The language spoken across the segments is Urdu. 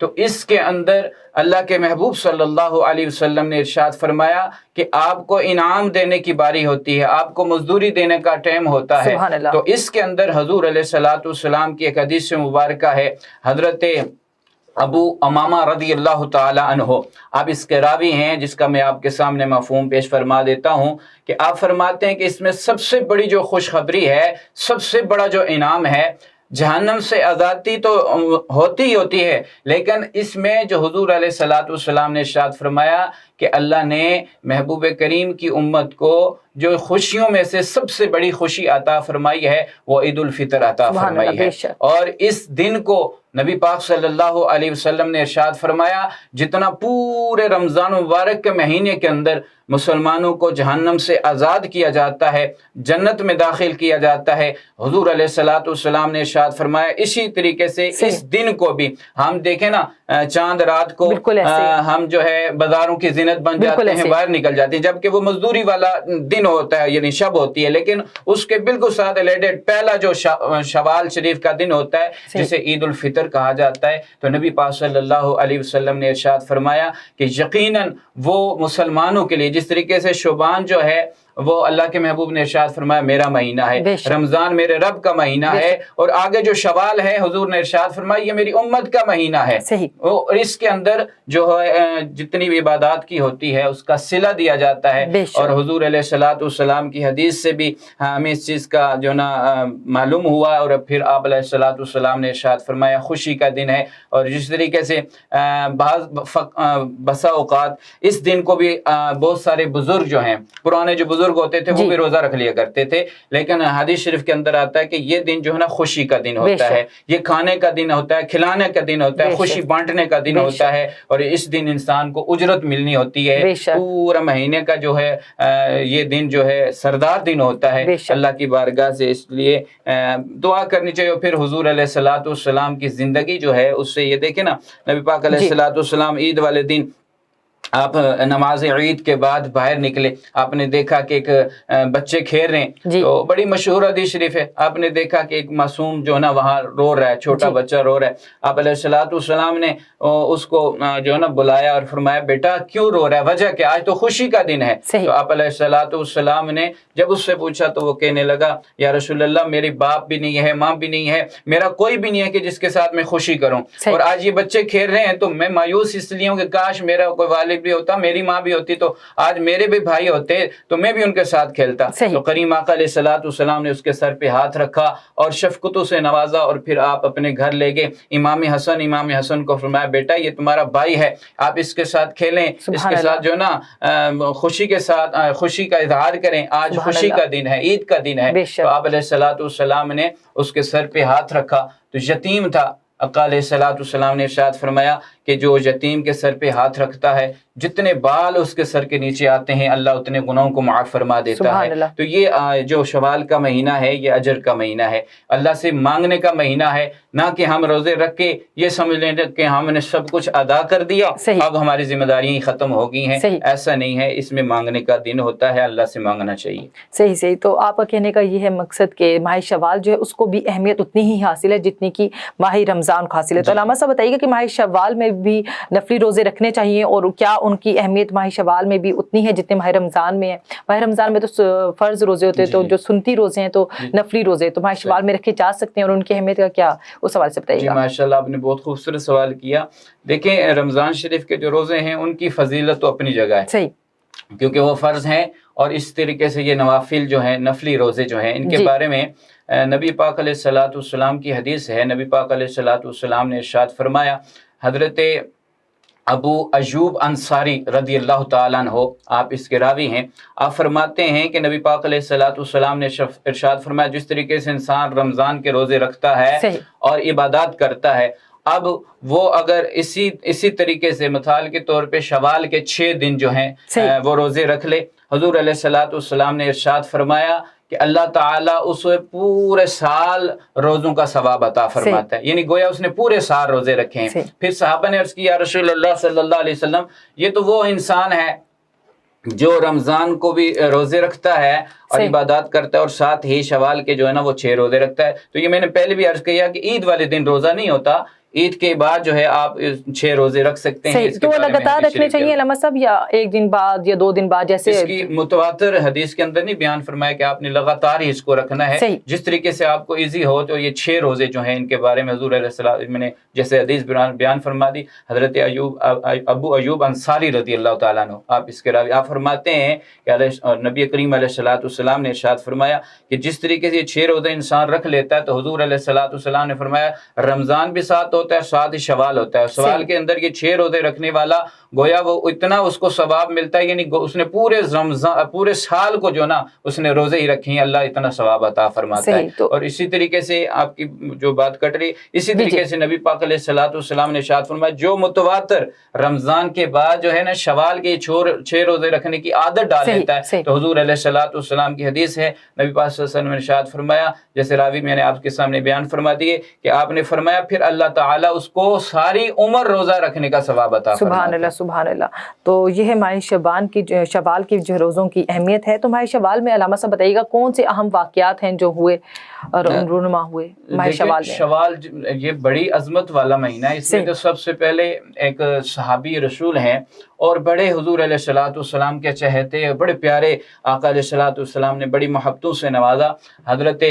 تو اس کے اندر اللہ کے محبوب صلی اللہ علیہ وسلم نے ارشاد فرمایا کہ آپ کو انعام دینے کی باری ہوتی ہے، آپ کو مزدوری دینے کا ٹائم ہوتا ہے۔ سبحان اللہ۔ تو اس کے اندر حضور علیہ الصلوۃ والسلام کی ایک حدیث مبارکہ ہے، حضرت ابو امامہ رضی اللہ تعالی عنہ، آپ اس کے راوی ہیں، جس کا میں آپ کے سامنے مفہوم پیش فرما دیتا ہوں کہ آپ فرماتے ہیں کہ اس میں سب سے بڑی جو خوشخبری ہے، سب سے بڑا جو انعام ہے، جہنم سے آزادی تو ہوتی ہی ہوتی ہے، لیکن اس میں جو حضور علیہ الصلوۃ والسلام نے ارشاد فرمایا کہ اللہ نے محبوب کریم کی امت کو جو خوشیوں میں سے سب سے بڑی خوشی عطا فرمائی ہے وہ عید الفطر عطا فرمائی ہے۔ اور اس دن کو نبی پاک صلی اللہ علیہ وسلم نے ارشاد فرمایا جتنا پورے رمضان مبارک کے مہینے کے اندر مسلمانوں کو جہنم سے آزاد کیا جاتا ہے، جنت میں داخل کیا جاتا ہے، حضور علیہ الصلوۃ والسلام نے ارشاد فرمایا اسی طریقے سے اس دن کو بھی ہم دیکھیں نا، چاند رات کو ہم جو ہے بازاروں کی زینت بن جاتے ہیں، باہر نکل جاتے ہیں، جبکہ وہ مزدوری والا دن ہوتا ہے، یعنی شب ہوتی ہے، لیکن اس کے بالکل ساتھ ریلیٹڈ پہلا جو شوال شریف کا دن ہوتا ہے جسے عید الفطر کہا جاتا ہے، تو نبی پاک صلی اللہ علیہ وسلم نے ارشاد فرمایا کہ یقیناً وہ مسلمانوں کے لیے جس طریقے سے شعبان جو ہے وہ اللہ کے محبوب نے ارشاد فرمایا میرا مہینہ ہے، رمضان میرے رب کا مہینہ ہے، اور آگے جو شوال ہے حضور نے ارشاد فرمایا یہ میری امت کا مہینہ ہے، اور اس کے اندر جو ہے جتنی بھی عبادات کی ہوتی ہے اس کا صلہ دیا جاتا ہے، اور حضور علیہ الصلوۃ والسلام کی حدیث سے بھی ہمیں اس چیز کا جو نا معلوم ہوا، اور پھر آپ علیہ الصلوۃ والسلام نے ارشاد فرمایا خوشی کا دن ہے، اور جس طریقے سے بسا اوقات اس دن کو بھی بہت سارے بزرگ جو ہیں، پرانے جو بزرگ ہوتے تھے وہ بھی روزہ رکھ لیا کرتے تھے، لیکن حدیث شریف کے اندر آتا ہے کہ یہ دن جو ہے نا خوشی کا دن ہوتا ہے، یہ کھانے کا دن ہوتا ہے، کھلانے کا دن ہوتا ہے، خوشی بانٹنے کا دن ہوتا ہے، اور اس دن انسان کو اجرت ملنی ہوتی ہے، پورا مہینے کا جو ہے یہ دن جو ہے سردار دن ہوتا ہے اللہ کی بارگاہ سے، اس لیے دعا کرنی چاہیے۔ اور پھر حضور علیہ الصلوۃ والسلام کی زندگی جو ہے اس سے یہ دیکھیں نا، نبی پاک علیہ الصلوۃ والسلام عید والے دن آپ نماز عید کے بعد باہر نکلے، آپ نے دیکھا کہ ایک بچے کھیل رہے ہیں، تو بڑی مشہور حدیث شریف ہے، آپ نے دیکھا کہ ایک معصوم جو ہے نا وہاں رو رہا ہے، چھوٹا بچہ رو رہا ہے، آپ علیہ الصلوۃ والسلام نے اس کو جو ہے نا بلایا اور فرمایا بیٹا کیوں رو رہا ہے، وجہ کہ آج تو خوشی کا دن ہے۔ تو آپ علیہ الصلوۃ والسلام نے جب اس سے پوچھا تو وہ کہنے لگا یا رسول اللہ میری باپ بھی نہیں ہے، ماں بھی نہیں ہے، میرا کوئی بھی نہیں ہے کہ جس کے ساتھ میں خوشی کروں، اور آج یہ بچے کھیل رہے ہیں تو میں مایوس اس لیے ہوں کہ کاش میرا کوئی والد بھی ہوتا، میری ماں بھی ہوتی، تو آج میرے بھی بھائی ہوتے تو میں بھی ان کے ساتھ کھیلتا۔ تو کریم آقا علیہ الصلوۃ والسلام نے اس کے سر پہ ہاتھ رکھا اور شفقتوں سے نوازا، اور پھر آپ اپنے گھر لے گئے۔ امام حسن کو فرمایا بیٹا یہ تمہارا بھائی ہے، آپ اس کے ساتھ کھیلیں، اس کے ساتھ جو ہے نا خوشی کے ساتھ خوشی کا اظہار کریں، آج خوشی کا دن ہے، عید کا دن ہے۔ تو آپ علیہ الصلوۃ والسلام نے اس کے سر پہ ہاتھ رکھا، تو یتیم تھا، آقا علیہ الصلوۃ والسلام نے ارشاد فرمایا کہ جو یتیم کے سر پہ ہاتھ رکھتا ہے جتنے بال اس کے سر کے نیچے آتے ہیں اللہ اتنے گناہوں کو معاف فرما دیتا ہے۔ تو یہ جو شوال کا مہینہ ہے یہ اجر کا مہینہ ہے، اللہ سے مانگنے کا مہینہ ہے، نہ کہ ہم روزے رکھ کے یہ سمجھ لیں کہ ہم نے سب کچھ ادا کر دیا اب ہماری ذمہ داریاں ختم ہو گئی ہیں، ایسا نہیں ہے، اس میں مانگنے کا دن ہوتا ہے، اللہ سے مانگنا چاہیے۔ صحیح۔ تو آپ کا کہنے کا یہ ہے مقصد کہ ماہ شوال جو ہے اس کو بھی اہمیت اتنی ہی حاصل ہے جتنی کی ماہ رمضان کو حاصل ہے۔ تو علامہ صاحب بتائیے گا کہ ماہ شوال میں بھی نفلی روزے رکھنے چاہیے، اور کیا ان کی اہمیت ماہ شوال میں بھی اتنی ہے جتنے ماہ رمضان میں ہے؟ ماہ رمضان میں تو فرض روزے ہوتے ہیں، تو جو سنتی روزے ہیں تو نفلی روزے تو ماہ شوال میں رکھے جا سکتے ہیں، اور ان کی اہمیت کا کیا اس حوالے سے بتائیے گا؟ ماشاءاللہ آپ نے بہت خوبصورت سوال کیا۔ دیکھیں رمضان شریف کے جو روزے ہیں ان کی فضیلت تو اپنی جگہ ہے، صحیح، کیونکہ وہ فرض ہیں، اور اس طریقے سے یہ نوافل جو ہیں نفلی روزے جو ہیں ان کے بارے میں نبی پاک علیہ الصلوۃ والسلام کی حدیث ہے۔ نبی پاک علیہ الصلوۃ والسلام نے ارشاد فرمایا، حضرت ابو ایوب انصاری رضی اللہ تعالیٰ عنہ آپ اس کے راوی ہیں، آپ فرماتے ہیں کہ نبی پاک علیہ الصلوۃ والسلام نے ارشاد فرمایا جس طریقے سے انسان رمضان کے روزے رکھتا ہے اور عبادات کرتا ہے، اب وہ اگر اسی طریقے سے مثال کے طور پہ شوال کے 6 دن جو ہیں وہ روزے رکھ لے، حضور علیہ الصلوۃ والسلام نے ارشاد فرمایا کہ اللہ تعالیٰ اسے پورے سال روزوں کا ثواب عطا فرماتا ہے، یعنی گویا اس نے پورے سال روزے رکھے ہیں۔ پھر صحابہ نے عرض کیا رسول اللہ صلی اللہ علیہ وسلم یہ تو وہ انسان ہے جو رمضان کو بھی روزے رکھتا ہے اور عبادات کرتا ہے، اور ساتھ ہی شوال کے جو ہے نا وہ 6 روزے رکھتا ہے۔ تو یہ میں نے پہلے بھی عرض کیا کہ عید والے دن روزہ نہیں ہوتا، عید کے بعد جو ہے آپ 6 روزے رکھ سکتے ہیں. تو وہ لگاتار رکھنے چاہیے علامہ صاحب یا ایک دن بعد یا 2 دن بعد؟ جیسے اس کی متواتر حدیث کے اندر نہیں بیان فرمایا کہ آپ نے لگاتار ہی اس کو رکھنا ہے. جس طریقے سے آپ کو ایزی ہو. تو یہ 6 روزے جو ہیں ان کے بارے میں حضور علیہ السلام میں نے جیسے حدیث بیان فرما دی. حضرت ابو ایوب انصاری رضی اللہ تعالیٰ عنہ آپ اس کے راوی آپ فرماتے ہیں کہ نبی کریم علیہ السلام نے ارشاد فرمایا کہ جس طریقے سے یہ 6 روزے انسان رکھ لیتا ہے تو حضور علیہ السلام نے فرمایا رمضان بھی ساتھ ہوتا ہے، ساتھ ہی شوال ہوتا ہے. شوال کے اندر یہ 6 روزے رکھنے والا گویا وہ اتنا اس کو ثواب ملتا ہے، یعنی اس نے پورے سال کو جو نا اس نے روزے ہی رکھے ہیں، اللہ اتنا ثواب عطا فرماتا ہے. اور اسی طریقے سے آپ کی جو بات کٹ رہی، اسی طریقے سے نبی پاک علیہ السلام نے ارشاد فرمایا جو متواتر رمضان کے بعد جو ہے نا شوال کے 6 روزے رکھنے کی عادت ڈال لیتا ہے تو حضور علیہ السلام کی حدیث ہے، نبی پاک صلی اللہ علیہ وسلم نے ارشاد فرمایا جیسے راوی میں نے آپ کے سامنے بیان فرما دیے کہ آپ نے فرمایا پھر اللہ تعالیٰ اس کو ساری عمر روزہ رکھنے کا ثواب عطا فرماتا ہے. سبحان اللہ سبحان اللہ. تو یہ ہے ماہ شوال کی جو روزوں کی اہمیت ہے. تو ماہ شوال میں علامہ صاحب بتائیے گا کون سے اہم واقعات ہیں جو ہوئے اور رونما ہوئے ماہ شوال میں؟ شوال یہ بڑی عظمت والا مہینہ ہے. اس میں تو سب سے پہلے ایک صحابی رسول ہیں اور بڑے حضور علیہ السلام کے چہتے بڑے پیارے آقا علیہ السلام نے بڑی محبتوں سے نوازا. حضرت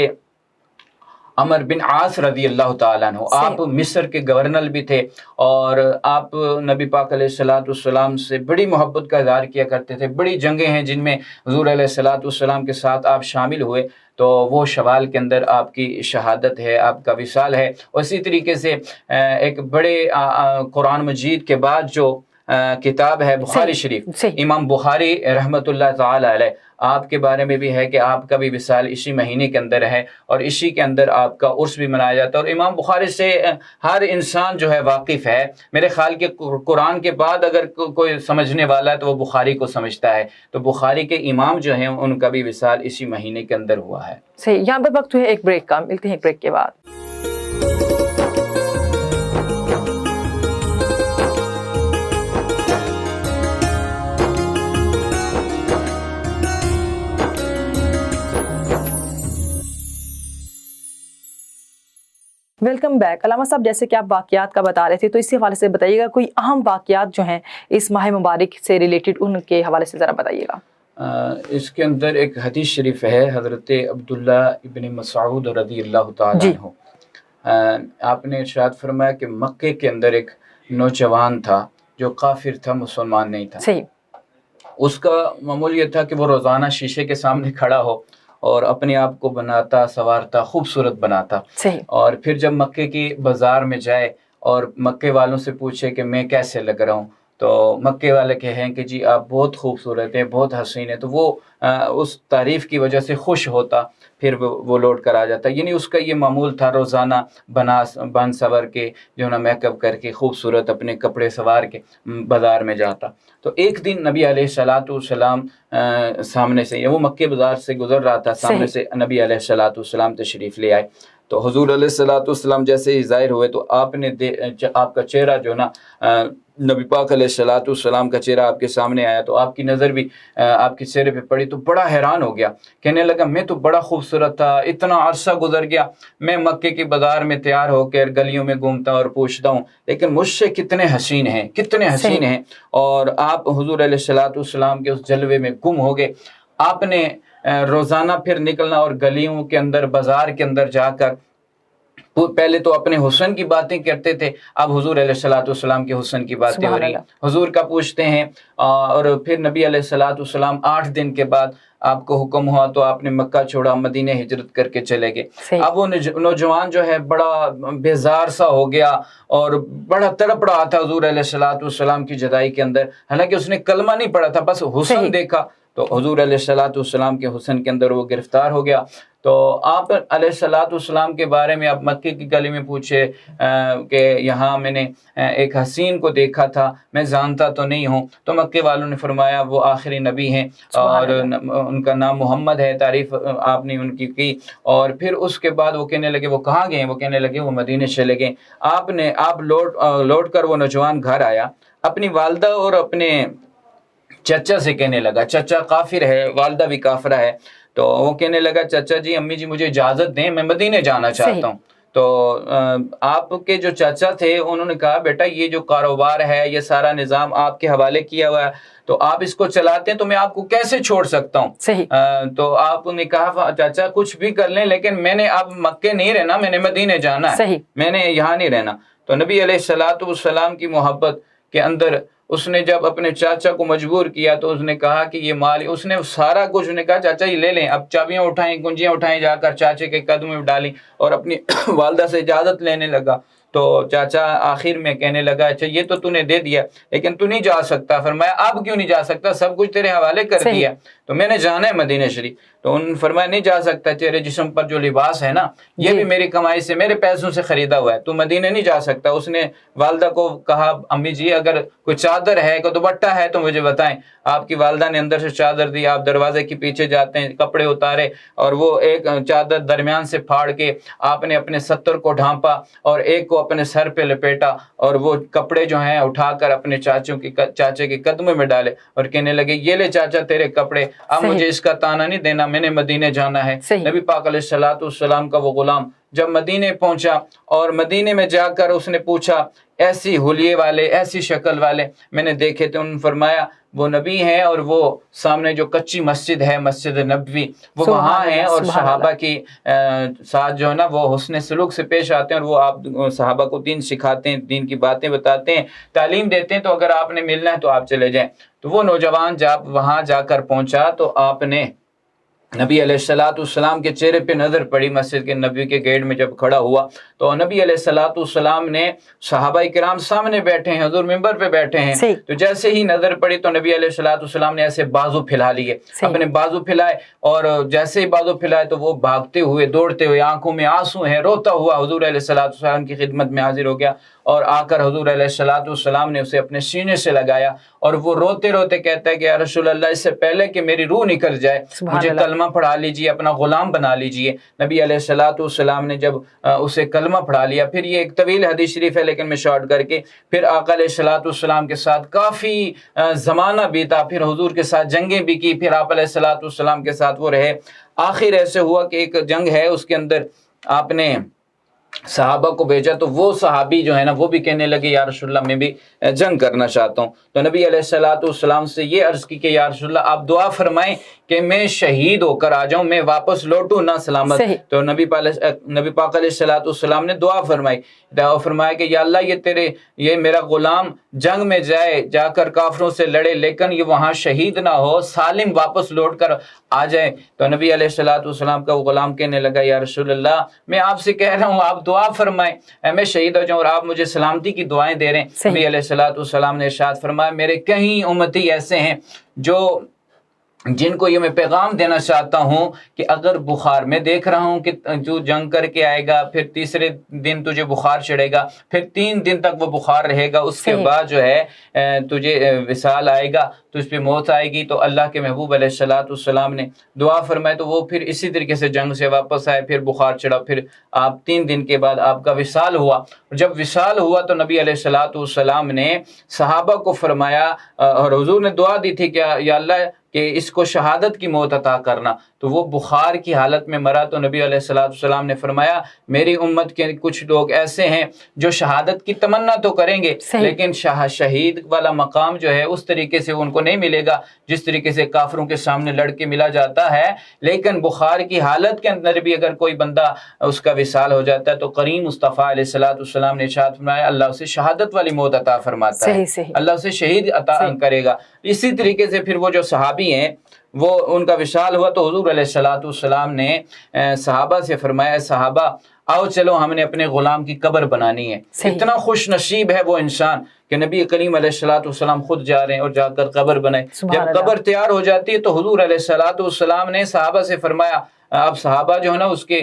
عمر بن عاص رضی اللہ تعالیٰ عنہ آپ مصر کے گورنر بھی تھے اور آپ نبی پاک علیہ السلام سے بڑی محبت کا اظہار کیا کرتے تھے. بڑی جنگیں ہیں جن میں حضور علیہ السلام کے ساتھ آپ شامل ہوئے تو وہ شوال کے اندر آپ کی شہادت ہے، آپ کا وصال ہے. اسی طریقے سے ایک بڑے قرآن مجید کے بعد جو کتاب ہے بخاری شریف، امام بخاری رحمۃ اللہ تعالی علیہ آپ کے بارے میں بھی ہے کہ آپ کا بھی وصال اسی مہینے کے اندر ہے اور اسی کے اندر آپ کا عرس بھی منایا جاتا ہے. اور امام بخاری سے ہر انسان جو ہے واقف ہے. میرے خیال کے قرآن کے بعد اگر کوئی سمجھنے والا ہے تو وہ بخاری کو سمجھتا ہے. تو بخاری کے امام جو ہیں ان کا بھی وصال اسی مہینے کے اندر ہوا ہے. صحیح. یہاں پہ وقت ہے ایک بریک کا، ملتے ہیں ایک بریک کے بعد. Welcome back. علامہ صاحب جیسے کہ آپ واقعات کا بتا رہے تھے تو اسی حوالے سے بتائیے گا کوئی اہم واقعات جو ہیں اس ماہ مبارک سے ریلیٹڈ ان کے حوالے سے ذرا بتائیے گا. اس کے اندر ایک حدیث شریف ہے حضرت عبداللہ ابن مسعود رضی اللہ تعالیٰ عنہ. آپ نے ارشاد فرمایا کہ مکے کے اندر ایک نوجوان تھا جو کافر تھا، مسلمان نہیں تھا. صحیح. اس کا معمول یہ تھا کہ وہ روزانہ شیشے کے سامنے کھڑا ہو اور اپنے آپ کو بناتا سنوارتا خوبصورت بناتا. صحیح. اور پھر جب مکے کی بازار میں جائے اور مکے والوں سے پوچھے کہ میں کیسے لگ رہا ہوں تو مکے والے کہیں کہ جی آپ بہت خوبصورت ہیں، بہت حسین ہیں. تو وہ اس تعریف کی وجہ سے خوش ہوتا، پھر وہ لوٹ کر آ جاتا. یعنی اس کا یہ معمول تھا روزانہ بن سور کے جو نا میک اپ کر کے خوبصورت اپنے کپڑے سوار کے بازار میں جاتا. تو ایک دن نبی علیہ السلام سامنے سے، وہ مکے بازار سے گزر رہا تھا، سامنے سے نبی علیہ السلام تشریف لے آئے. تو حضور علیہ السلام جیسے ہی ظاہر ہوئے تو آپ کا چہرہ جو نا نبی پاک علیہ السلام کا چہرہ آپ کے سامنے آیا تو آپ کی نظر بھی آپ کے چہرے پہ پڑی تو بڑا حیران ہو گیا. کہنے لگا میں تو بڑا خوبصورت تھا، اتنا عرصہ گزر گیا، میں مکے کی بازار میں تیار ہو کر گلیوں میں گھومتا اور پوچھتا ہوں لیکن مجھ سے کتنے حسین ہیں، کتنے حسین ہیں. اور آپ حضور علیہ السلام کے اس جلوے میں گم ہو گئے. آپ نے روزانہ پھر نکلنا اور گلیوں کے اندر بازار کے اندر جا کر پہلے تو اپنے حسن کی باتیں کرتے تھے، اب حضور علیہ السلام کے حسن کی باتیں ہو رہی ہیں. حضور کا پوچھتے ہیں اور پھر نبی علیہ السلام 8 دن کے بعد آپ کو حکم ہوا تو آپ نے مکہ چھوڑا، مدینہ ہجرت کر کے چلے گئے. اب وہ نوجوان جو ہے بڑا بیزار سا ہو گیا اور بڑا تڑپ رہا تھا حضور علیہ السلام کی جدائی کے اندر. حالانکہ اس نے کلمہ نہیں پڑھا تھا، بس حسن دیکھا تو حضور علیہ السلام کے حسن کے اندر وہ گرفتار ہو گیا. تو آپ علیہ السلام کے بارے میں آپ مکے کی گلی میں پوچھے کہ یہاں میں نے ایک حسین کو دیکھا تھا، میں جانتا تو نہیں ہوں. تو مکے والوں نے فرمایا وہ آخری نبی ہیں اور ان کا نام محمد ہے. تعریف آپ نے ان کی اور پھر اس کے بعد وہ کہنے لگے وہ کہاں گئے؟ وہ کہنے لگے وہ مدینے چلے گئے. آپ لوٹ کر وہ نوجوان گھر آیا، اپنی والدہ اور اپنے چچا سے کہنے لگا، چچا کافر ہے، والدہ بھی کافرہ ہے. تو وہ کہنے لگا چچا جی امی جی مجھے اجازت دیں، میں مدینے جانا چاہتا ہوں. تو آپ کے جو چاچا تھے انہوں نے کہا بیٹا یہ جو کاروبار ہے یہ سارا نظام آپ کے حوالے کیا ہوا ہے تو آپ اس کو چلاتے ہیں تو میں آپ کو کیسے چھوڑ سکتا ہوں؟ تو آپ نے کہا چاچا کچھ بھی کر لیں لیکن میں نے اب مکے نہیں رہنا، میں نے مدینے جانا ہے، میں نے یہاں نہیں رہنا۔ تو نبی علیہ الصلوۃ والسلام کی محبت کے اندر اس نے جب اپنے چاچا کو مجبور کیا تو اس نے کہا کہ یہ مال، اس نے سارا کچھ، نے کہا چاچا یہ لے لیں، اب چابیاں اٹھائیں، کنجیاں اٹھائیں، جا کر چاچے کے قدم میں ڈالیں اور اپنی والدہ سے اجازت لینے لگا۔ تو چاچا آخر میں کہنے لگا اچھا یہ تو نے دے دیا لیکن تو نہیں جا سکتا۔ فرمایا اب کیوں نہیں جا سکتا؟ سب کچھ تیرے حوالے کر دیا، تو میں نے جانا ہے مدینہ شریف۔ تو انہوں نے فرمایا نہیں جا سکتا، تیرے جسم پر جو لباس ہے نا یہ بھی میری کمائی سے، میرے پیسوں سے خریدا ہوا ہے، تو مدینہ نہیں جا سکتا۔ اس نے والدہ کو کہا امی جی اگر کوئی چادر ہے کوئی دوپٹہ ہے تو مجھے بتائیں۔ آپ کی والدہ نے اندر سے چادر دی، آپ دروازے کے پیچھے جاتے ہیں، کپڑے اتارے اور وہ ایک چادر درمیان سے پھاڑ کے آپ نے اپنے ستر کو ڈھانپا اور ایک کو اپنے سر پہ لپیٹا اور وہ کپڑے جو ہیں اٹھا کر اپنے چاچے کے قدموں میں ڈالے اور کہنے لگے یہ لے چاچا تیرے کپڑے، اب مجھے اس کا تانا نہیں دینا، میں نے مدینے جانا ہے۔ نبی پاک علیہ الصلوۃ والسلام کا وہ غلام جب مدینے پہنچا اور مدینے میں جا کر اس نے پوچھا ایسی حلیے والے، ایسی شکل والے میں نے دیکھے تھے، انہوں نے فرمایا وہ نبی ہیں اور وہ سامنے جو کچی مسجد ہے مسجد نبوی وہ وہاں ہیں، اور صحابہ کی ساتھ جو ہے نا وہ حسن سلوک سے پیش آتے ہیں اور وہ آپ صحابہ کو دین سکھاتے ہیں، دین کی باتیں بتاتے ہیں، تعلیم دیتے ہیں، تو اگر آپ نے ملنا ہے تو آپ چلے جائیں۔ تو وہ نوجوان جب وہاں جا کر پہنچا تو آپ نے نبی علیہ الصلوۃ والسلام کے چہرے پہ نظر پڑی، مسجد کے نبی کے گیٹ میں جب کھڑا ہوا تو نبی علیہ الصلوۃ والسلام نے، صحابہ کرام سامنے بیٹھے ہیں، حضور منبر پہ بیٹھے ہیں، تو جیسے ہی نظر پڑی تو نبی علیہ الصلوۃ والسلام نے ایسے بازو پھیلا لیے، اپنے بازو پھیلائے اور جیسے ہی بازو پھیلائے تو وہ بھاگتے ہوئے دوڑتے ہوئے، آنکھوں میں آنسو ہیں، روتا ہوا حضور علیہ الصلوۃ والسلام کی خدمت میں حاضر ہو گیا اور آ کر حضور علیہ الصلوۃ والسلام نے اسے اپنے سینے سے لگایا اور وہ روتے روتے کہتا ہے کہ یا رسول اللہ اس سے پہلے کہ میری روح نکل جائے مجھے کلمہ پڑھا لیجیے، اپنا غلام بنا لیجیے۔ نبی علیہ الصلوۃ والسلام نے جب اسے کلمہ پڑھا لیا، پھر یہ ایک طویل حدیث شریف ہے لیکن میں شارٹ کر کے، پھر آقا علیہ الصلوۃ والسلام کے ساتھ کافی زمانہ بیتا، پھر حضور کے ساتھ جنگیں بھی کی، پھر آپ علیہ الصلوۃ والسلام کے ساتھ وہ رہے۔ آخر ایسے ہوا کہ ایک جنگ ہے اس کے اندر آپ نے صحابہ کو بھیجا تو وہ صحابی جو ہے نا وہ بھی کہنے لگے یا رسول اللہ میں بھی جنگ کرنا چاہتا ہوں۔ تو نبی علیہ الصلوۃ والسلام سے یہ عرض کی کہ یا رسول اللہ آپ دعا فرمائیں کہ میں شہید ہو کر آ جاؤں، میں واپس لوٹوں نہ سلامت۔ تو نبی پاک علیہ الصلوۃ والسلام نے دعا فرمائی، دعا فرمایا کہ یا اللہ یہ میرا غلام جنگ میں جائے، جا کر کافروں سے لڑے لیکن یہ وہاں شہید نہ ہو، سالم واپس لوٹ کر آ جائے۔ تو نبی علیہ الصلوۃ والسلام کا وہ غلام کہنے لگا یا رسول اللہ میں آپ سے کہہ رہا ہوں آپ دعا فرمائیں میں شہید ہو جاؤں اور آپ مجھے سلامتی کی دعائیں دے رہے ہیں۔ نبی علیہ الصلوۃ والسلام نے ارشاد فرمایا میرے کئی امتی ایسے ہیں جن کو یہ میں پیغام دینا چاہتا ہوں کہ اگر بخار، میں دیکھ رہا ہوں کہ جو جنگ کر کے آئے گا پھر تیسرے دن تجھے بخار چڑھے گا، پھر 3 دن تک وہ بخار رہے گا، اس کے بعد جو ہے تجھے وصال آئے گا، تجھ پہ موت آئے گی۔ تو اللہ کے محبوب علیہ الصلوۃ والسلام نے دعا فرمائی تو وہ پھر اسی طریقے سے جنگ سے واپس آئے، پھر بخار چڑھا، پھر آپ 3 دن کے بعد آپ کا وصال ہوا۔ جب وصال ہوا تو نبی علیہ الصلوۃ والسلام نے صحابہ کو فرمایا اور حضور نے دعا دی تھی کہ یا اللہ کہ اس کو شہادت کی موت عطا کرنا، تو وہ بخار کی حالت میں مرا۔ تو نبی علیہ الصلوۃ والسلام نے فرمایا میری امت کے کچھ لوگ ایسے ہیں جو شہادت کی تمنا تو کریں گے لیکن شہید والا مقام جو ہے اس طریقے سے ان کو نہیں ملے گا جس طریقے سے کافروں کے سامنے لڑ کے ملا جاتا ہے، لیکن بخار کی حالت کے اندر بھی اگر کوئی بندہ اس کا وصال ہو جاتا ہے تو کریم مصطفیٰ علیہ الصلوۃ والسلام نے ارشاد فرمایا اللہ اسے شہادت والی موت عطا فرماتا ہے، اللہ اسے شہید عطا کرے گا۔ اسی طریقے سے پھر وہ جو صحابی ہیں وہ ان کا وصال ہوا تو حضور علیہ الصلوۃ والسلام نے صحابہ سے فرمایا صحابہ آؤ چلو ہم نے اپنے غلام کی قبر بنانی ہے۔ اتنا خوش نصیب ہے وہ انسان کہ نبی کریم علیہ الصلوۃ والسلام خود جا رہے ہیں اور جا کر قبر بنائے۔ جب قبر تیار ہو جاتی ہے تو حضور علیہ الصلوۃ والسلام نے صحابہ سے فرمایا، اب صحابہ جو ہے نا اس کے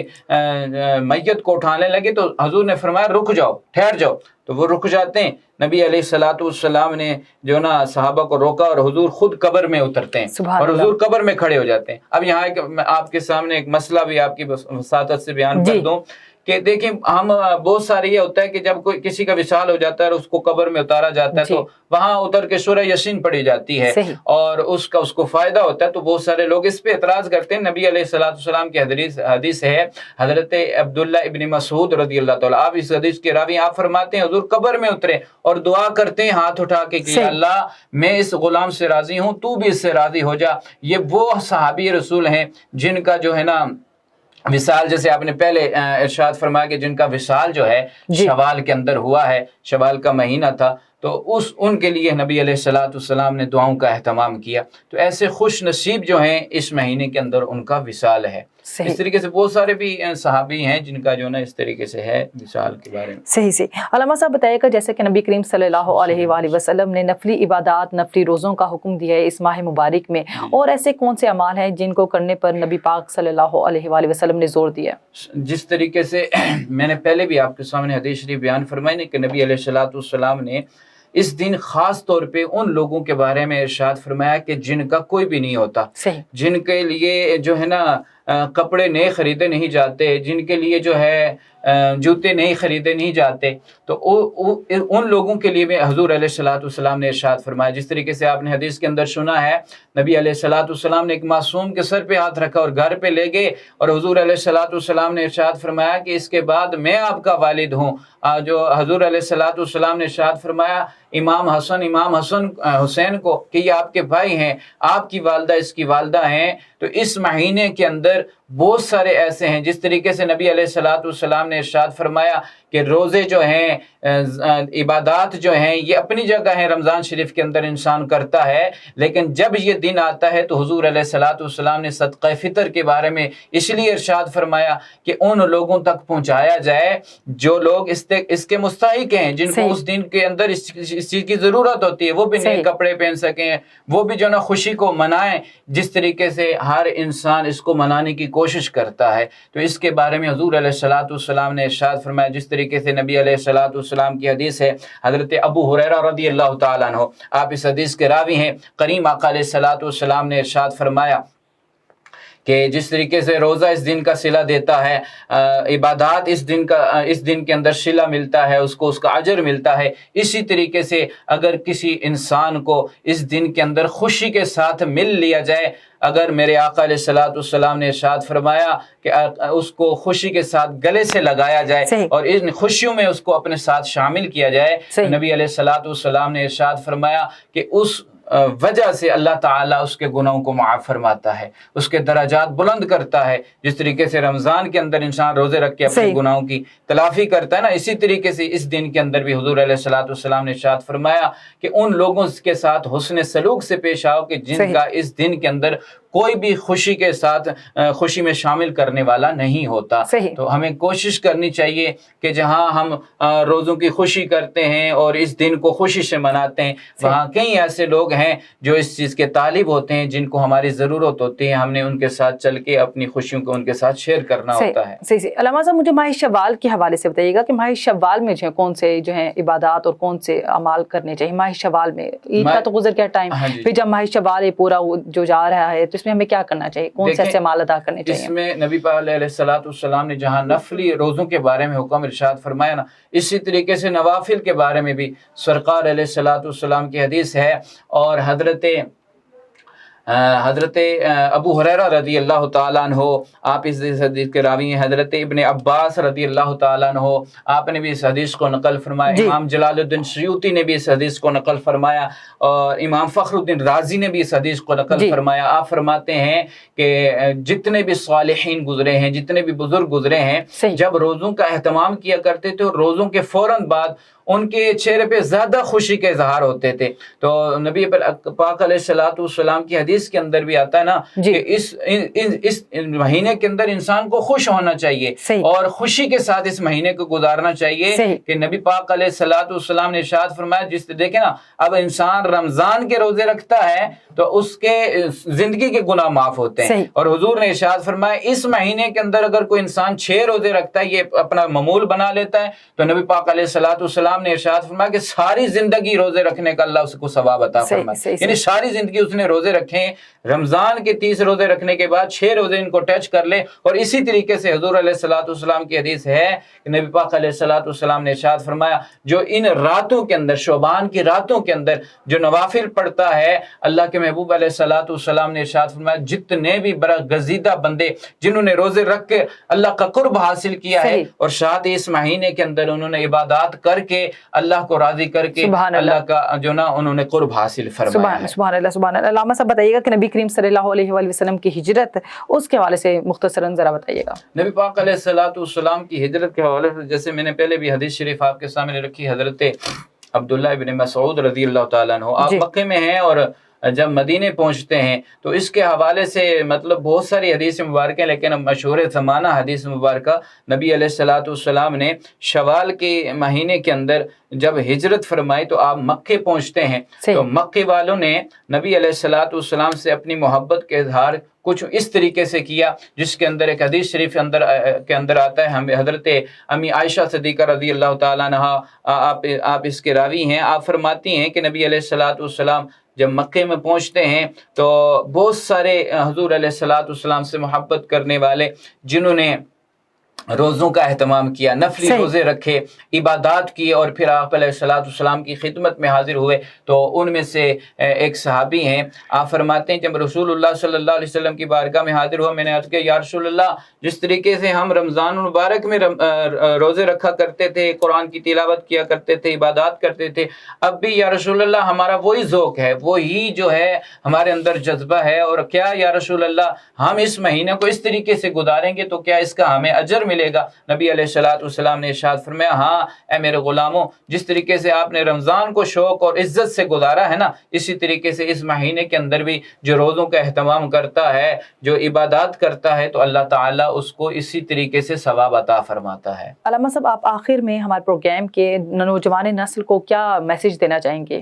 میت کو اٹھانے لگے تو حضور نے فرمایا رک جاؤ، ٹھہر جاؤ، تو وہ رک جاتے ہیں۔ نبی علیہ الصلوۃ والسلام نے جو نا صحابہ کو روکا اور حضور خود قبر میں اترتے ہیں اور حضور قبر میں کھڑے ہو جاتے ہیں۔ اب یہاں آپ کے سامنے ایک مسئلہ بھی آپ کی وساطت سے بیان کر دوں کہ دیکھیں ہم بہت سارے یہ ہوتا ہے کہ جب کوئی کسی کا وصال ہو جاتا ہے اور اس کو قبر میں اتارا جاتا ہے تو وہاں اتر کے سورہ یاسین پڑھی جاتی ہے اور اس کو فائدہ ہوتا ہے، تو بہت سارے لوگ اس پہ اعتراض کرتے ہیں۔ نبی علیہ السلام کی حدیث ہے، حضرت عبداللہ ابن مسعود رضی اللہ تعالیٰ، آپ اس حدیث کے راوی، آپ فرماتے ہیں حضور قبر میں اترے اور دعا کرتے ہیں ہاتھ اٹھا کے کہ یا اللہ میں اس غلام سے راضی ہوں، تو بھی اس سے راضی ہو جا۔ یہ وہ صحابی رسول ہیں جن کا جو ہے نا وصال، جیسے آپ نے پہلے ارشاد فرمایا کہ جن کا وصال جو ہے شوال کے اندر ہوا ہے، شوال کا مہینہ تھا، تو ان کے لیے نبی علیہ السلام نے دعاؤں کا اہتمام کیا۔ تو ایسے خوش نصیب جو ہیں اس مہینے کے اندر ان کا وصال ہے۔ اس طریقے سے بہت سارے بھی صحابی ہیں جن کا جو نا اس طریقے سے ہے وصال کے بارے میں۔ صحیح علامہ صاحب بتائیے گا، جیسے کہ نبی کریم صلی اللہ علیہ وآلہ وسلم نے نفلی عبادات، نفلی روزوں کا حکم دیا ہے اس ماہ مبارک میں، اور ایسے کون سے اعمال ہیں جن کو کرنے پر نبی پاک صلی اللہ علیہ وآلہ وسلم نے زور دیا؟ جس طریقے سے میں نے پہلے بھی آپ کے سامنے حدیث شریف بیان فرمائی نے کہ نبی علیہ السلام نے اس دن خاص طور پہ ان لوگوں کے بارے میں ارشاد فرمایا کہ جن کا کوئی بھی نہیں ہوتا، جن کے لیے جو ہے نا کپڑے نئے خریدے نہیں جاتے، جن کے لیے جو ہے جوتے نہیں خریدے نہیں جاتے، تو ان لوگوں کے لیے بھی حضور علیہ السلام نے ارشاد فرمایا۔ جس طریقے سے آپ نے حدیث کے اندر سنا ہے، نبی علیہ السلام نے ایک معصوم کے سر پہ ہاتھ رکھا اور گھر پہ لے گئے، اور حضور علیہ السلام نے ارشاد فرمایا کہ اس کے بعد میں آپ کا والد ہوں۔ جو حضور علیہ السلام نے ارشاد فرمایا امام حسن حسین کو کہ یہ آپ کے بھائی ہیں، آپ کی والدہ اس کی والدہ ہیں۔ تو اس مہینے کے اندر بہت سارے ایسے ہیں، جس طریقے سے نبی علیہ السلام نے ارشاد فرمایا کہ روزے جو ہیں، عبادات جو ہیں، یہ اپنی جگہ ہیں، رمضان شریف کے اندر انسان کرتا ہے، لیکن جب یہ دن آتا ہے تو حضور علیہ السلام نے صدقہ فطر کے بارے میں اس لیے ارشاد فرمایا کہ ان لوگوں تک پہنچایا جائے جو لوگ اس کے مستحق ہیں، جن کو اس دن کے اندر اس چیز کی ضرورت ہوتی ہے، وہ بھی نئے کپڑے پہن سکیں، وہ بھی جو نا خوشی کو منائیں۔ جس طریقے سے ہر انسان اس کو منانے کی کوشش کرتا ہے، تو اس کے بارے میں حضور علیہ السلام نے ارشاد فرمایا۔ جس طریقے سے نبی علیہ السلام کی حدیث ہے، حضرت ابو ہریرہ رضی اللہ تعالیٰ عنہ، آپ اس حدیث کے راوی ہیں، کریم آقا علیہ السلام نے ارشاد فرمایا کہ جس طریقے سے روزہ اس دن کا صلہ دیتا ہے، عبادات اس دن کے اندر صلہ ملتا ہے، اس کو اس کا اجر ملتا ہے، اسی طریقے سے اگر کسی انسان کو اس دن کے اندر خوشی کے ساتھ مل لیا جائے، اگر میرے آقا علیہ السلام نے ارشاد فرمایا کہ اس کو خوشی کے ساتھ گلے سے لگایا جائے اور ان خوشیوں میں اس کو اپنے ساتھ شامل کیا جائے، نبی علیہ السلام نے ارشاد فرمایا کہ اس وجہ سے اللہ تعالیٰ اس کے گناہوں کو معاف فرماتا ہے، اس کے درجات بلند کرتا ہے۔ جس طریقے سے رمضان کے اندر انسان روزے رکھ کے اپنے گناہوں کی تلافی کرتا ہے نا، اسی طریقے سے اس دن کے اندر بھی حضور علیہ السلام نے ارشاد فرمایا کہ ان لوگوں کے ساتھ حسن سلوک سے پیش آؤ کہ جن کا اس دن کے اندر کوئی بھی خوشی کے ساتھ خوشی میں شامل کرنے والا نہیں ہوتا۔ تو ہمیں کوشش کرنی چاہیے کہ جہاں ہم روزوں کی خوشی کرتے ہیں اور اس دن کو خوشی سے مناتے ہیں، وہاں کئی ایسے لوگ ہیں جو اس چیز کے طالب ہوتے ہیں، جن کو ہماری ضرورت ہوتی ہے، ہم نے ان کے ساتھ چل کے اپنی خوشیوں کو ان کے ساتھ شیئر کرنا ہوتا ہے۔ صحیح علامہ صاحب، مجھے ماہ شوال کے حوالے سے بتائیے گا کہ ماہ شوال میں جو ہے کون سے جو ہیں عبادات اور کون سے اعمال کرنے چاہیے ماہ شوال میں؟ عید کا تو گزر گیا ٹائم، پھر جب ماہ شوال پورا جو جا رہا ہے تو اس میں ہمیں کیا کرنا چاہیے، کون سے ایسے اعمال ادا کرنے چاہیے؟ اس میں نبی پاک علیہ السلام نے جہاں نفلی روزوں کے بارے میں حکم ارشاد فرمایا نا، اسی طریقے سے نوافل کے بارے میں بھی سرکار علیہ السلام کی حدیث ہے، اور حضرت ابو ہریرہ رضی اللہ تعالیٰ عنہ، آپ اس حدیث کے راوی ہیں، حضرت ابن عباس رضی اللہ تعالیٰ عنہ، آپ نے بھی اس حدیث کو نقل فرمایا، امام جلال الدین سیوطی نے بھی اس حدیث کو نقل فرمایا، اور امام فخر الدین رازی نے بھی اس حدیث کو نقل فرمایا۔ آپ فرماتے ہیں کہ جتنے بھی صالحین گزرے ہیں، جتنے بھی بزرگ گزرے ہیں، جب روزوں کا اہتمام کیا کرتے تھے، روزوں کے فوراً بعد ان کے چہرے پہ زیادہ خوشی کے اظہار ہوتے تھے۔ تو نبی پاک علیہ السلام کی حدیث کے اندر بھی آتا ہے نا کہ اس مہینے کے اندر انسان کو خوش ہونا چاہیے اور خوشی کے ساتھ اس مہینے کو گزارنا چاہیے، کہ نبی پاک علیہ السلام نے ارشاد فرمایا، جس دیکھیں نا، اب انسان رمضان کے روزے رکھتا ہے تو اس کے زندگی کے گناہ معاف ہوتے ہیں، اور حضور نے ارشاد فرمایا اس مہینے کے اندر اگر کوئی انسان 6 روزے رکھتا ہے، یہ اپنا معمول بنا لیتا ہے، تو نبی پاک علیہ السلام نے ارشاد فرمایا کہ ساری زندگی روزے رکھنے کا اللہ اس کو ثواب عطا فرمائے، یعنی ساری زندگی اس نے روزے رکھے ہیں رمضان کے 30 روزے رکھنے کے بعد 6 روزے ان کو ٹچ کر لیں. اور اسی طریقے سے حضور علیہ الصلوۃ والسلام کی حدیث ہے کہ نبی پاک علیہ الصلوۃ والسلام نے ارشاد فرمایا جو ان راتوں کے اندر شعبان کی راتوں کے اندر جو نوافل پڑھتا ہے, اللہ کے محبوب علیہ الصلوۃ والسلام نے ارشاد فرمایا جتنے بھی برگزیدہ بندے جنہوں نے روزے رکھ کے اللہ کا قرب حاصل کیا ہے اور ساتھ ہی اس مہینے کے اندر انہوں نے عبادات کر کے اللہ کو راضی کر کے اللہ کا جو نا انہوں نے قرب حاصل فرمایا ہے. سبحان اللہ سبحان اللہ. علامہ صاحب بتائیے گا کہ نبی کریم صلی اللہ علیہ وآلہ وسلم کی ہجرت اس کے حوالے سے مختصراً ذرا بتائیے گا. نبی پاک علیہ الصلوۃ والسلام کی ہجرت کے حوالے سے جیسے میں نے پہلے بھی حدیث شریف آپ کے سامنے رکھی, حضرت عبداللہ ابن مسعود رضی اللہ تعالیٰ عنہ آپ مکے میں ہیں اور جب مدینے پہنچتے ہیں تو اس کے حوالے سے مطلب بہت ساری حدیث مبارکیں, لیکن مشہور زمانہ حدیث مبارکہ نبی علیہ الصلوۃ والسلام نے شوال کے مہینے کے اندر جب ہجرت فرمائی تو آپ مکے پہنچتے ہیں تو مکے والوں نے نبی علیہ الصلوۃ والسلام سے اپنی محبت کے اظہار کچھ اس طریقے سے کیا جس کے اندر ایک حدیث شریف کے اندر آتا ہے. ہم حضرت امی عائشہ صدیقہ رضی اللہ تعالیٰ عنہ آپ اس کے راوی ہیں, آپ فرماتی ہیں کہ نبی علیہ الصلوۃ والسلام جب مکے میں پہنچتے ہیں تو بہت سارے حضور علیہ الصلوۃ والسلام سے محبت کرنے والے جنہوں نے روزوں کا اہتمام کیا, نفلی روزے رکھے, عبادات کی اور پھر آپ علیہ الصلوۃ والسلام کی خدمت میں حاضر ہوئے. تو ان میں سے ایک صحابی ہیں, آپ فرماتے ہیں جب رسول اللہ صلی اللہ علیہ وسلم کی بارگاہ میں حاضر ہوا میں نے عرض کیا یا رسول اللہ جس طریقے سے ہم رمضان المبارک میں روزے رکھا کرتے تھے, قرآن کی تلاوت کیا کرتے تھے, عبادات کرتے تھے, اب بھی یا رسول اللہ ہمارا وہی ذوق ہے, وہی جو ہے ہمارے اندر جذبہ ہے, اور کیا یا رسول اللہ ہم اس مہینے کو اس طریقے سے گزاریں گے تو کیا اس کا ہمیں اجر ملے گا؟ نبی علیہ الصلوۃ والسلام نے ارشاد فرمایا ہاں اے میرے غلاموں جس طریقے سے آپ نے رمضان کو شوق اور عزت سے گزارا ہے نا, اسی طریقے سے اس مہینے کے اندر بھی جو روزوں کا اہتمام کرتا ہے, جو عبادات کرتا ہے, تو اللہ تعالیٰ اس کو اسی طریقے سے ثواب عطا فرماتا ہے. علامہ صاحب آپ آخر میں ہمارے پروگرام کے نوجوان نسل کو کیا میسج دینا چاہیں گے؟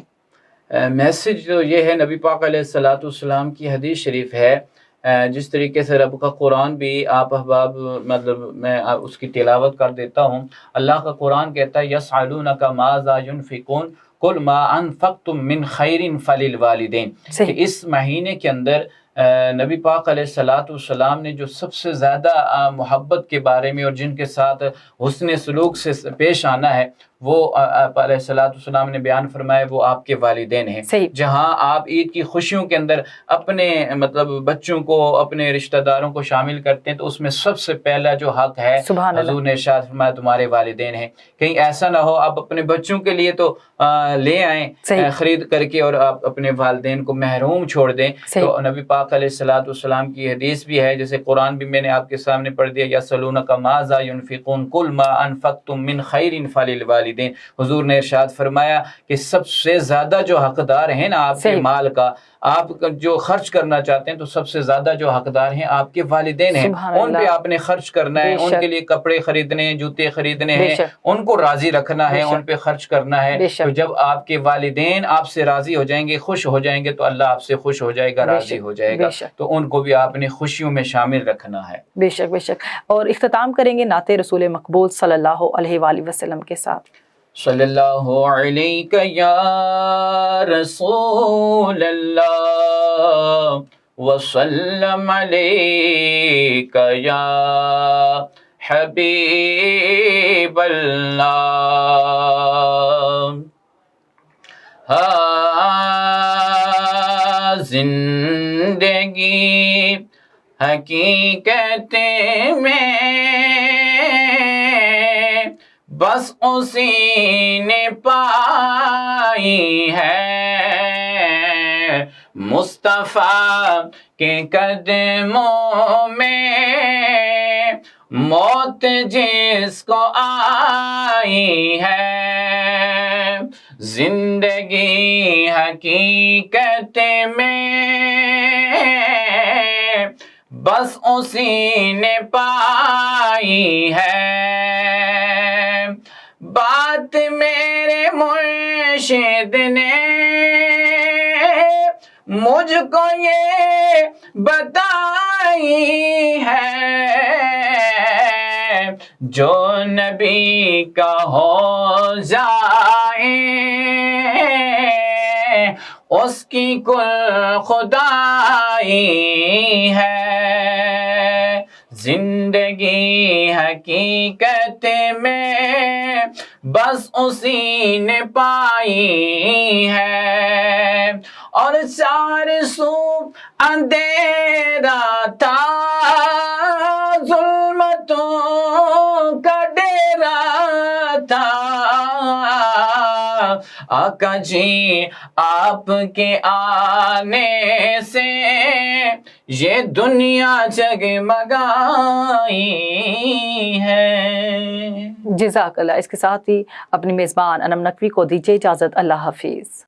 میسج جو یہ ہے نبی پاک علیہ الصلوۃ والسلام کی حدیث شریف ہے, جس طریقے سے رب کا قرآن بھی آپ احباب مطلب میں اس کی تلاوت کر دیتا ہوں. اللہ کا قرآن کہتا ہے یسألونک ماذا ينفقون قل ما انفقتم من خیر فللوالدین. کہ اس مہینے کے اندر نبی پاک علیہ الصلوۃ والسلام نے جو سب سے زیادہ محبت کے بارے میں اور جن کے ساتھ حسن سلوک سے پیش آنا ہے وہ علیہ الصلوۃ والسلام نے بیان فرمایا وہ آپ کے والدین ہیں. جہاں آپ عید کی خوشیوں کے اندر اپنے مطلب بچوں کو اپنے رشتہ داروں کو شامل کرتے ہیں تو اس میں سب سے پہلا جو حق ہے حضور نے ارشاد فرمایا تمہارے والدین ہیں. کہیں ایسا نہ ہو آپ اپنے بچوں کے لیے تو لے آئیں خرید کر کے اور آپ اپنے والدین کو محروم چھوڑ دیں. تو نبی پاک علیہ الصلوۃ والسلام کی حدیث بھی ہے, جیسے قرآن بھی میں نے آپ کے سامنے پڑھ دیا یسألونک ماذا ينفقون قل ما انفقتم من خیر فللوالدین. حضور نے ارشاد فرمایا کہ سب سے زیادہ جو حقدار ہیں نا آپ کے مال کا, آپ جو خرچ کرنا چاہتے ہیں تو سب سے زیادہ جو حقدار ہیں آپ کے والدین ہیں. ان پہ آپ نے خرچ کرنا ہے, ان کے لیے کپڑے خریدنے ہیں, جوتے خریدنے ہیں, ان کو راضی رکھنا ہے, ان پہ خرچ کرنا ہے. تو جب آپ کے والدین آپ سے راضی ہو جائیں گے, خوش ہو جائیں گے, تو اللہ آپ سے خوش ہو جائے گا, راضی ہو جائے گا. تو ان کو بھی آپ نے خوشیوں میں شامل رکھنا ہے. بے شک بے شک. اور اختتام کریں گے نعت رسول مقبول صلی اللہ علیہ وآلہ وسلم کے ساتھ. صلی اللہ علیہ یا رسول اللہ وسلم علیک یا حبیب اللہ. زندگی حقیقت میں بس اسی نے پائی ہے, مصطفیٰ کے قدموں میں موت جس کو آئی ہے. زندگی حقیقت میں بس اسی نے پائی ہے. بات میرے مرشد نے مجھ کو یہ بتائی ہے, جو نبی کا ہو جائے اس کی کل خدائی ہے، زندگی حقیقت میں بس اسی نے پائی ہے، اور چار سو اندھیرا تھا، ظلمتوں کا ڈیرا تھا، آقا جی آپ کے آنے سے یہ دنیا جگمگائی ہے۔ جزاک اللہ۔ اس کے ساتھ ہی اپنی میزبان انم نقوی کو دیجیے اجازت، اللہ حافظ۔